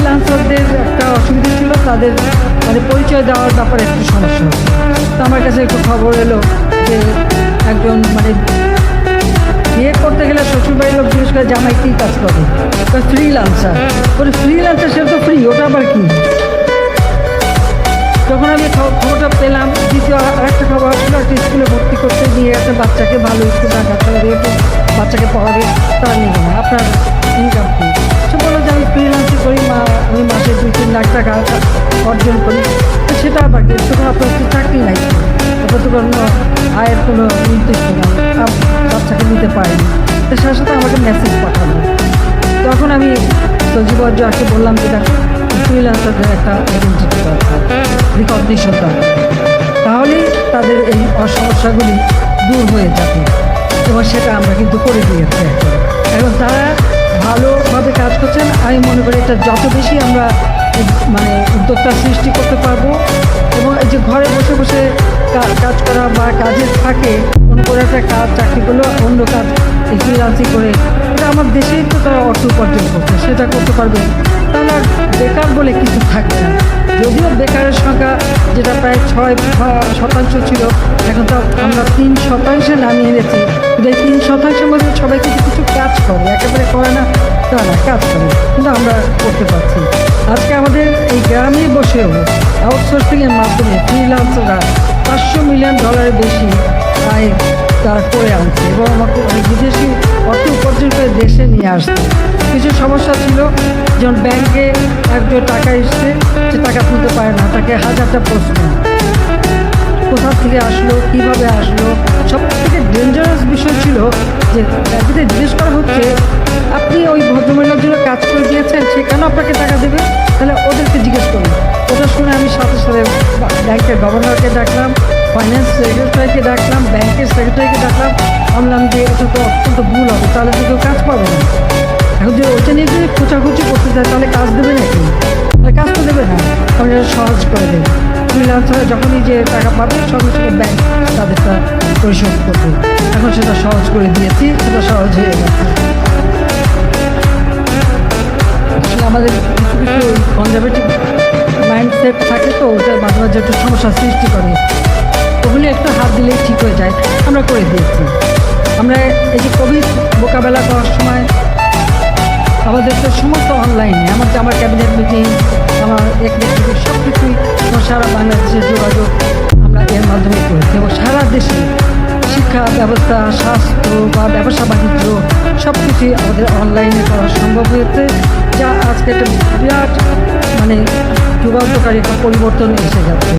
ফ্রিল্যান্সারদের একটা অসুবিধা ছিল, তাদের মানে পরিচয় দেওয়ার ব্যাপারে একটু সমস্যা হতো। তো আমার কাছে একটু খবর এলো যে একজন মানে বিয়ে করতে গেলে শ্বশুরবাড়ির লোক জিজ্ঞেস করে জামাই কী কাজ করে, ফ্রিল্যান্সার। ওটা ফ্রিল্যান্সার, সে তো ফ্রি, ওটা আবার কি? যখন আমি খবরটা পেলাম, দ্বিতীয় আরেকটা খবর আসলো, একটা স্কুলে ভর্তি করতে গিয়ে একটা বাচ্চাকে ভালো স্কুলে রাখতে হবে, বাচ্চাকে পড়াবে, তার নিয়ে না আপনার ইনকাম কী? সে বললো যে আমি ফ্রিল্যান্সিং করি, আমি মাসে 2-3 লাখ টাকা অর্জন করি। তো সেটা আবার কি? তখন আপনার তো চাকরি নাই, ওটা তো কোনো আয়ের কোনো নির্দিষ্ট নাই, বাচ্চাকে নিতে পারিনি। তো সাথে সাথে আমাকে মেসেজ পাঠালো। তখন আমি সজীবকে বললাম যে দেখো, ফ্রিল্যান্সারদের একটা আইডেন্টিটি দরকার, রিকগনিশন দরকার, তাহলেই তাদের এই সমস্যাগুলি দূর হয়ে যাবে। এবং সেটা আমরা কিন্তু করে দিয়েছি এখন। এবং তারা ভালোভাবে কাজ করছেন। আমি মনে করি এটা যত বেশি আমরা মানে উদ্যোক্তা সৃষ্টি করতে পারবো, এবং এই যে ঘরে বসে বসে কাজ করা বা কাজের ফাঁকে কোনো একটা কাজ চাকরি করলেও অন্য কাজ ফ্রিল্যান্সিং করে, এটা আমার দেশেই তো তারা অর্থ উপার্জন করছে, সেটা করতে পারবে, তাহলে আর বেকার বলে কিছু থাকবে না। যদিও বেকারের সংখ্যা যেটা প্রায় 6% ছিল, এখন তো আমরা 3% নামিয়ে এনেছি। কিন্তু এই 3%-এর মধ্যে সবাই কিন্তু কিছু কাজ করে, একেবারে করে না তা না, কাজ করে, কিন্তু আমরা করতে পারছি। আজকে আমাদের এই গ্রামে বসেও আউটসোর্সিংয়ের মাধ্যমে ফ্রিল্যান্সাররা $500 মিলিয়ন বেশি আয় তারা করে আনছে, এবং আমাকে অনেক বিদেশি অর্থ উপার্জন করে দেশে নিয়ে আসছে। কিছু সমস্যা ছিল, যেমন ব্যাংকে একজন টাকা এসছে, সে টাকা তুলতে পারে না, তাকে হাজারটা প্রশ্ন, কোথা থেকে আসলো, কীভাবে আসলো। সব থেকে ডেঞ্জারাস বিষয় ছিল যে ব্যাংকে জিজ্ঞেস করা হচ্ছে আপনি ওই ভদ্রমহিলার জন্য কাজ করে দিয়েছেন, সে কেন আপনাকে টাকা দেবে, তাহলে ওদেরকে জিজ্ঞেস করুন। ওটা শুনে আমি সাথে সাথে ব্যাংকের গভর্নরকে ডাকলাম, ফাইন্যান্স সেক্রেটারিকে ডাকলাম, ব্যাংকের সেক্রেটারিকে ডাকলাম, বললাম যে এটা তো অত্যন্ত ভুল হবে, তাহলে তো কেউ কাজ পাবে না। এখন যে ওইটা নিয়ে যদি খোঁচাখুচি করতে চায় তাহলে কাজ দেবে নাকি? কাজ তো দেবে না, আমি এটা সহজ করে দেবে। ফ্রিল্যান্সাররা যখনই যে টাকা পাবে সঙ্গে সঙ্গে ব্যাংক তাদেরটা পরিশোধ করবে। এখন সেটা সহজ করে দিয়েছি, সেটা সহজ হয়ে গেছে। আসলে আমাদের কিছু কিছু কনজারভেটিভ মাইন্ডসেট থাকে, তো ওটা মাঝে মাঝে একটু সমস্যার সৃষ্টি করে, ওগুলি একটু হাত দিলেই ঠিক হয়ে যায়। আমরা করে দিয়েছি। আমরা এই যে কোভিড মোকাবেলা করার সময় আমাদের তো সমস্ত অনলাইনে, আমার ক্যাবিনেট মিটিং, আমার এক্সিকিউটিভ সব কিছুই সারা বাংলাদেশের যোগাযোগ আমরা এর মাধ্যমে করেছি, এবং সারা দেশে শিক্ষা ব্যবস্থা, স্বাস্থ্য বা ব্যবসা বাণিজ্য সব কিছুই আমাদের অনলাইনে করা সম্ভব হয়েছে, যা আজকে একটা বিরাট মানে যুগান্তকারী একটা পরিবর্তন এসে যাচ্ছে।